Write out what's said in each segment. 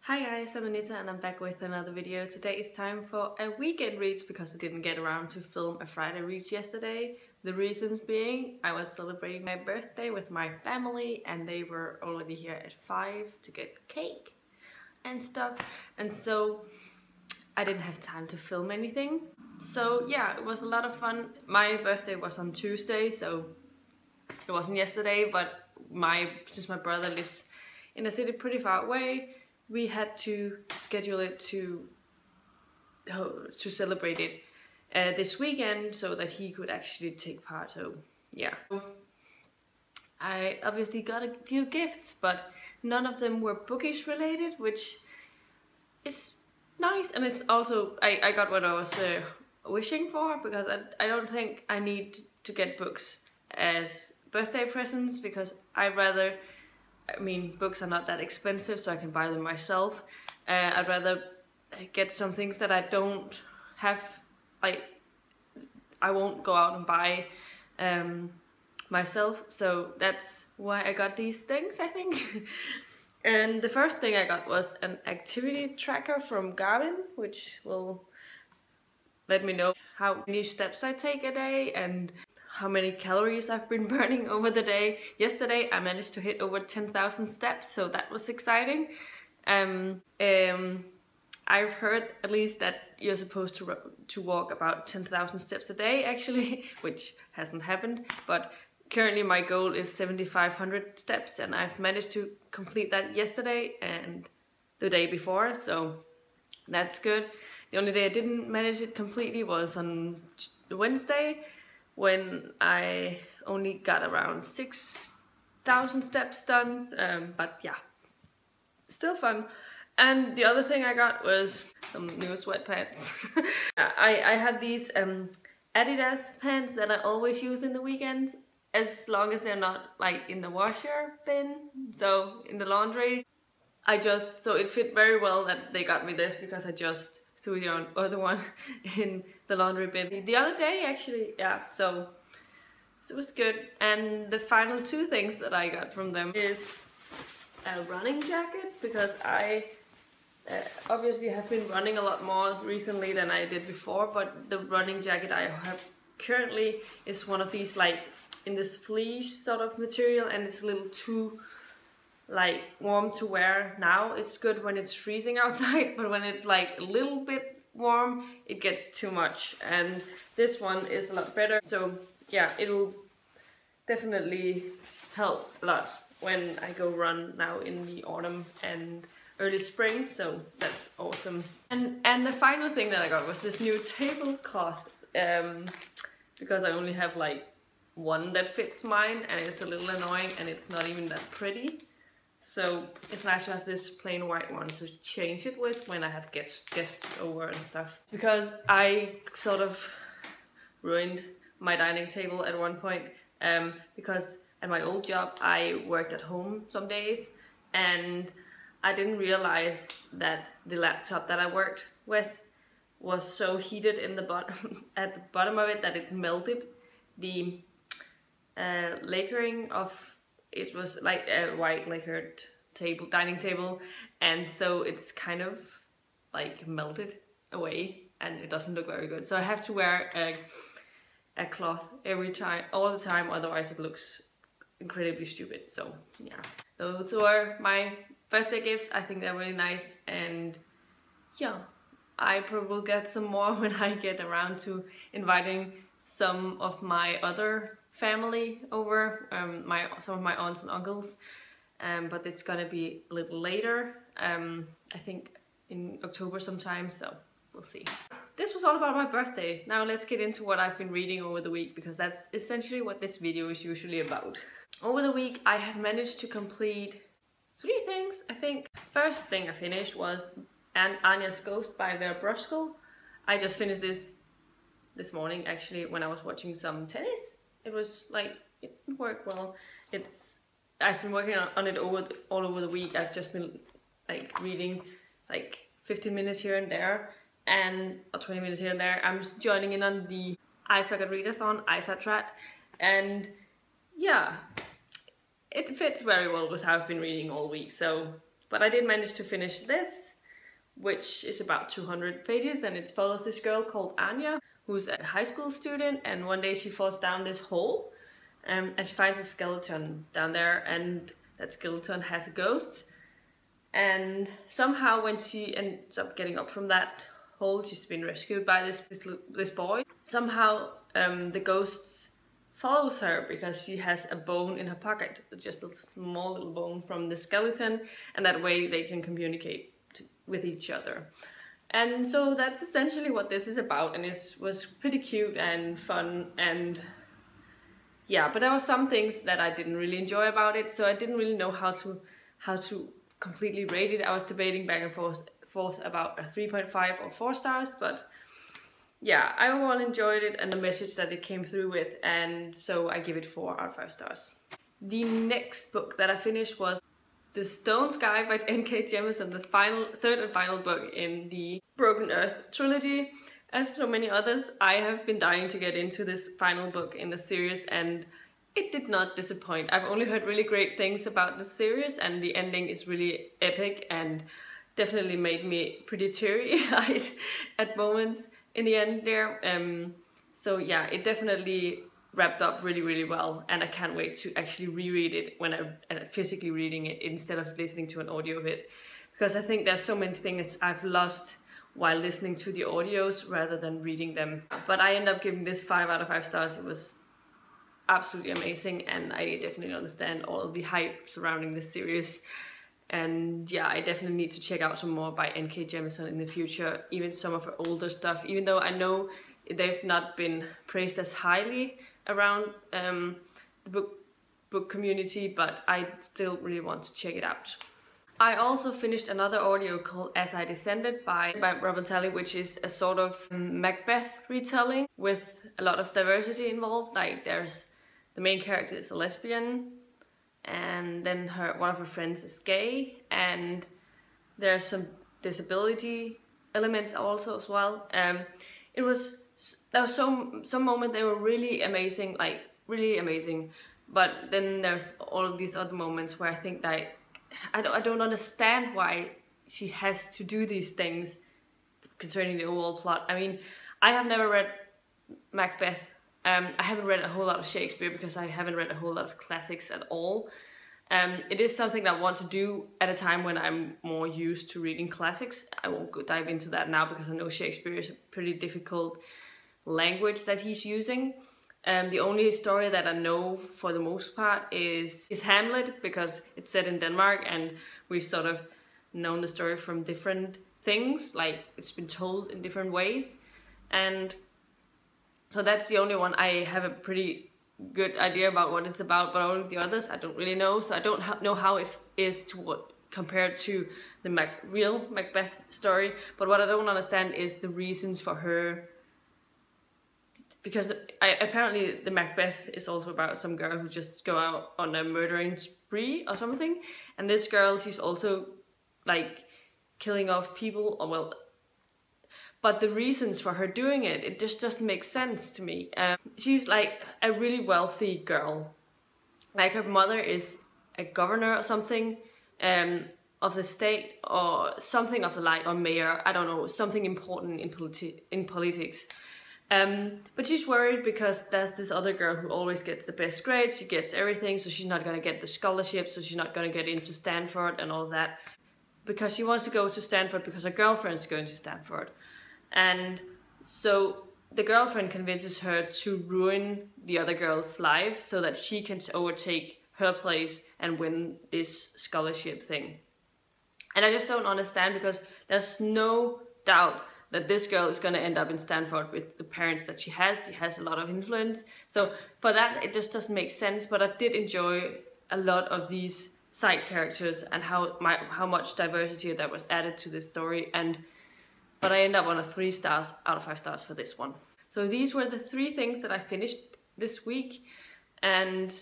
Hi guys, I'm Anita and I'm back with another video. Today is time for a weekend reads because I didn't get around to film a Friday reads yesterday. The reasons being I was celebrating my birthday with my family and they were already here at 5 to get cake and stuff, and so I didn't have time to film anything. So yeah, it was a lot of fun. My birthday was on Tuesday, so it wasn't yesterday, but since my brother lives in a city pretty far away, we had to schedule it to celebrate it this weekend so that he could actually take part. So yeah, I obviously got a few gifts, but none of them were bookish related, which is nice. And it's also I got what I was wishing for, because I don't think I need to get books as birthday presents, because books are not that expensive, so I can buy them myself. I'd rather get some things that I don't have, I won't go out and buy myself. So that's why I got these things, I think. And the first thing I got was an activity tracker from Garmin, which will let me know how many steps I take a day and how many calories I've been burning over the day. Yesterday I managed to hit over 10,000 steps, so that was exciting. I've heard at least that you're supposed to walk about 10,000 steps a day actually, which hasn't happened, but currently my goal is 7,500 steps and I've managed to complete that yesterday and the day before, so that's good. The only day I didn't manage it completely was on Wednesday, when I only got around 6,000 steps done, but yeah, still fun. And the other thing I got was some new sweatpants. I have these Adidas pants that I always use in the weekends, as long as they're not like in the washer bin, so in the laundry. So it fit very well that they got me this, because I just threw the other one in the laundry bin the other day actually, yeah, so it was good. And the final two things that I got from them is a running jacket, because I obviously have been running a lot more recently than I did before, but the running jacket I have currently is one of these like in this fleece sort of material, and it's a little too like warm to wear now. It's good when it's freezing outside, but when it's like a little bit warm it gets too much, and this one is a lot better. So yeah, it will definitely help a lot when I go run now in the autumn and early spring, so that's awesome. And the final thing that I got was this new tablecloth, because I only have like one that fits mine and it's a little annoying and it's not even that pretty. So it's nice to have this plain white one to change it with when I have guests over and stuff. Because I sort of ruined my dining table at one point, because at my old job I worked at home some days and I didn't realize that the laptop that I worked with was so heated in the bottom at the bottom of it that it melted the lacquering of. It was like a white lacquered dining table, and so it's kind of like melted away and it doesn't look very good. So I have to wear a cloth all the time, otherwise it looks incredibly stupid. So yeah, those were my birthday gifts. I think they're really nice, and yeah, I probably will get some more when I get around to inviting some of my other family over, some of my aunts and uncles, but it's gonna be a little later, I think in October sometime, so we'll see. This was all about my birthday. Now let's get into what I've been reading over the week, because that's essentially what this video is usually about. Over the week I have managed to complete 3 things, I think. First thing I finished was Anya's Ghost by Vera Bruskell. I just finished this morning actually when I was watching some tennis. It was like, it worked well. I've been working on it all over the week. I've just been like reading like 15 minutes here and there, or 20 minutes here and there. I'm joining in on the iSocket Readathon, iSatrat, and yeah, it fits very well with how I've been reading all week. So But I did manage to finish this, which is about 200 pages, and it follows this girl called Anya, who's a high school student, and one day she falls down this hole, and she finds a skeleton down there, and that skeleton has a ghost. And somehow when she ends up getting up from that hole, she's been rescued by this boy. Somehow the ghost follows her because she has a bone in her pocket, just a small little bone from the skeleton, and that way they can communicate with each other. And so that's essentially what this is about, and it was pretty cute and fun, and yeah, but there were some things that I didn't really enjoy about it, so I didn't really know how to completely rate it. I was debating back and forth about a 3.5 or 4 stars, but yeah, I overall enjoyed it and the message that it came through with, and so I give it 4 out of 5 stars. The next book that I finished was The Stone Sky by N.K. Jemisin, the third and final book in the Broken Earth trilogy. As so many others, I have been dying to get into this final book in the series, and it did not disappoint. I've only heard really great things about the series, and the ending is really epic and definitely made me pretty teary-eyed at moments in the end there. So yeah, it definitely wrapped up really, really well, and I can't wait to actually reread it when I'm physically reading it instead of listening to an audio of it, because I think there's so many things I've lost while listening to the audios rather than reading them. But I end up giving this 5 out of 5 stars. It was absolutely amazing, and I definitely understand all of the hype surrounding this series. And yeah, I definitely need to check out some more by N.K. Jemisin in the future, even some of her older stuff, even though I know they've not been praised as highly around the book community, but I still really want to check it out. I also finished another audio called As I Descended by Robert Talley, which is a sort of Macbeth retelling with a lot of diversity involved. Like, there's the main character is a lesbian, and then one of her friends is gay, and there's some disability elements also as well. There was some moments they were really amazing, like really amazing, but then there's all of these other moments where I think that I don't understand why she has to do these things concerning the overall plot. I mean, I have never read Macbeth. I haven't read a whole lot of Shakespeare because I haven't read a whole lot of classics at all. It is something I want to do at a time when I'm more used to reading classics. I won't go dive into that now because I know Shakespeare is a pretty difficult language that he's using. The only story that I know for the most part is Hamlet, because it's set in Denmark and we've sort of known the story from different things, like it's been told in different ways. And so that's the only one I have a pretty good idea about what it's about, but all of the others I don't really know, so I don't know how it is compared to the real Macbeth story. But what I don't understand is the reasons for her, because apparently the Macbeth is also about some girl who just go out on a murdering spree or something, and this girl, she's also like killing off people, or well, but the reasons for her doing it just doesn't make sense to me. She's like a really wealthy girl, like her mother is a governor or something of the state, or something of the like, or mayor, I don't know, something important in politics. But she's worried because there's this other girl who always gets the best grades, she gets everything, so she's not gonna get the scholarship, so she's not gonna get into Stanford and all of that, because she wants to go to Stanford because her girlfriend's going to Stanford. And so the girlfriend convinces her to ruin the other girl's life so that she can overtake her place and win this scholarship thing. And I just don't understand, because there's no doubt that this girl is going to end up in Stanford with the parents that she has. She has a lot of influence. So for that, it just doesn't make sense. But I did enjoy a lot of these side characters and how much diversity that was added to this story. But I end up on a 3 stars out of 5 stars for this one. So these were the 3 things that I finished this week. And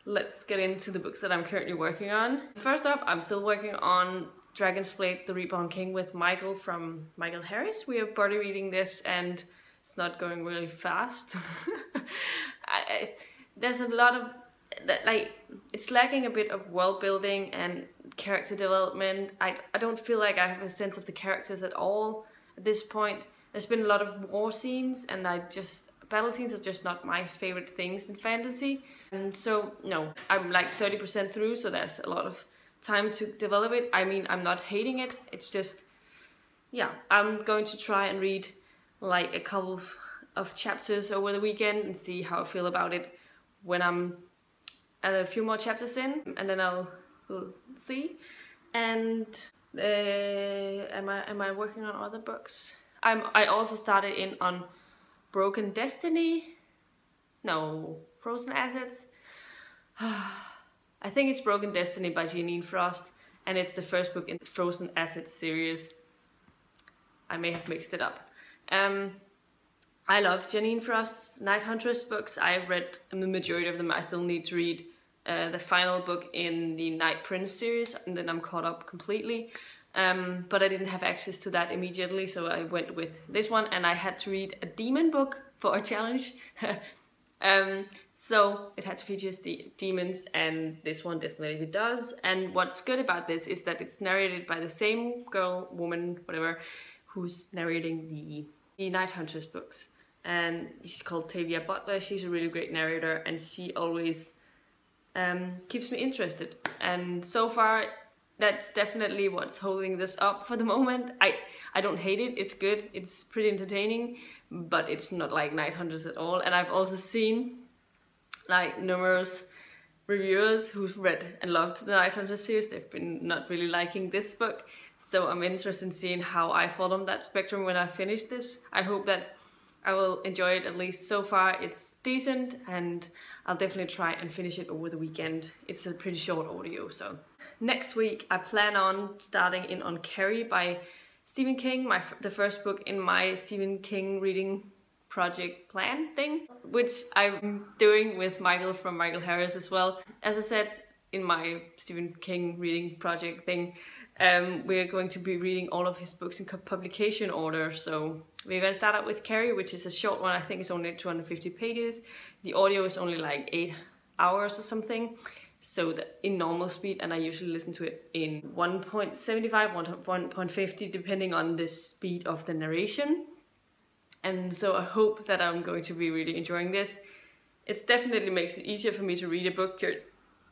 let's get into the books that I'm currently working on. First up, I'm still working on Dragonsplate, The Rebound King with Michael from Michael Harris. We are buddy reading this and it's not going really fast. There's a lot of, like, it's lacking a bit of world building and character development. I don't feel like I have a sense of the characters at all at this point. There's been a lot of war scenes, and battle scenes are just not my favorite things in fantasy. And so, no, I'm like 30% through, so there's a lot of time to develop it. I mean, I'm not hating it, it's just, yeah, I'm going to try and read like a couple of chapters over the weekend and see how I feel about it when I'm at a few more chapters in, and then we'll see. And am I working on other books? I also started in on Broken Destiny. No, Frozen Assets. I think it's Broken Destiny by Janine Frost, and it's the first book in the Frozen Assets series. I may have mixed it up. I love Janine Frost's Night Huntress books. I've read the majority of them. I still need to read the final book in the Night Prince series, and then I'm caught up completely. But I didn't have access to that immediately, so I went with this one, and I had to read a demon book for a challenge. So it had to feature demons, and this one definitely does. And what's good about this is that it's narrated by the same girl, woman, whatever, who's narrating the Night Hunters books. And she's called Tavia Butler. She's a really great narrator, and she always keeps me interested. And so far, that's definitely what's holding this up for the moment. I don't hate it, it's good, it's pretty entertaining, but it's not like Night Hunters at all. And I've also seen like numerous reviewers who've read and loved the Night Hunters series. They've been not really liking this book, so I'm interested in seeing how I fall on that spectrum when I finish this. I hope that I will enjoy it. At least so far it's decent, and I'll definitely try and finish it over the weekend. It's a pretty short audio. So next week I plan on starting in on Carrie by Stephen King, the first book in my Stephen King reading project plan thing, which I'm doing with Michael from Michael Harris as well. As I said in my Stephen King reading project thing, we're going to be reading all of his books in publication order. So we're going to start out with Carrie, which is a short one. I think it's only 250 pages. The audio is only like 8 hours or something, so in normal speed, and I usually listen to it in 1.75, 1.50, depending on the speed of the narration. And so I hope that I'm going to be really enjoying this. It definitely makes it easier for me to read a book.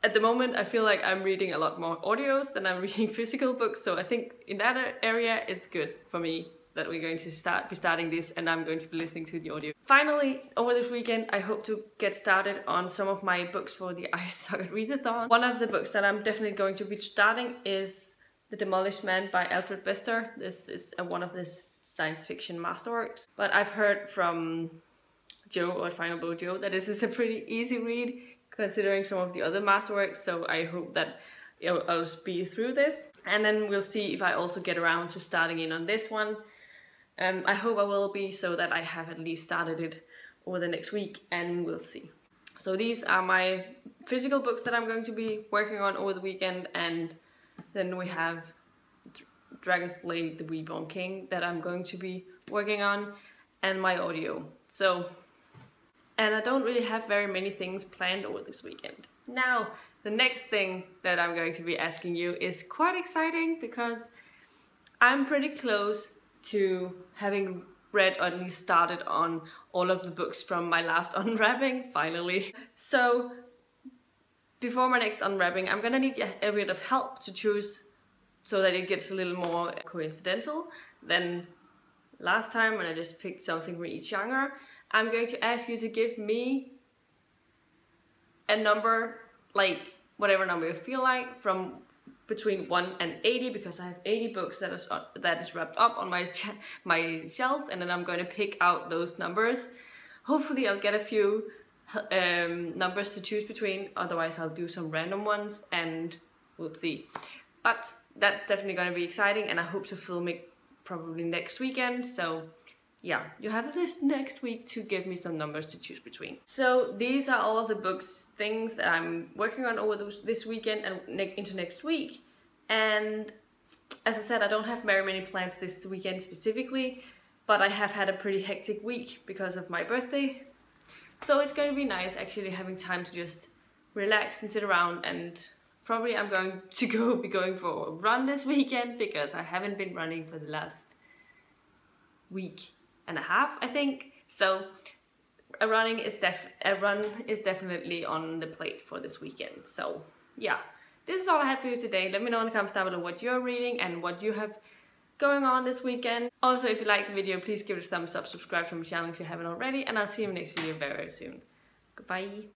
At the moment, I feel like I'm reading a lot more audios than I'm reading physical books, so I think in that area it's good for me that we're going to be starting this, and I'm going to be listening to the audio. Finally, over this weekend, I hope to get started on some of my books for the Ice Socket Readathon. One of the books that I'm definitely going to be starting is The Demolition Man by Alfred Bester. This is one of the science fiction masterworks. But I've heard from Joe, or Final Bow Joe, that this is a pretty easy read considering some of the other masterworks, so I hope that I'll speed through this. And then we'll see if I also get around to starting in on this one. I hope I will be, so that I have at least started it over the next week, and we'll see. So these are my physical books that I'm going to be working on over the weekend, and then we have Dragonsplate, the Reborn King, that I'm going to be working on, and my audio. So, and I don't really have very many things planned over this weekend. Now, the next thing that I'm going to be asking you is quite exciting, because I'm pretty close to having read, or at least started on, all of the books from my last unwrapping, finally. So before my next unwrapping, I'm gonna need a bit of help to choose, so that it gets a little more coincidental than last time when I just picked something from each genre. I'm going to ask you to give me a number, like whatever number you feel like, from between 1 and 80, because I have 80 books that is wrapped up on my shelf, and then I'm going to pick out those numbers. Hopefully I'll get a few numbers to choose between, otherwise I'll do some random ones, and we'll see. But that's definitely going to be exciting, and I hope to film it probably next weekend. So yeah, you have this next week to give me some numbers to choose between. So these are all of the things that I'm working on over this weekend and into next week. And as I said, I don't have very many plans this weekend specifically, but I have had a pretty hectic week because of my birthday. So it's going to be nice actually having time to just relax and sit around and probably I'm going to be going for a run this weekend because I haven't been running for the last week and a half, I think. So a run is definitely on the plate for this weekend. So yeah, this is all I had for you today. Let me know in the comments down below what you're reading and what you have going on this weekend. Also, if you like the video, please give it a thumbs up, subscribe to my channel if you haven't already, and I'll see you in the next video very, very soon. Goodbye.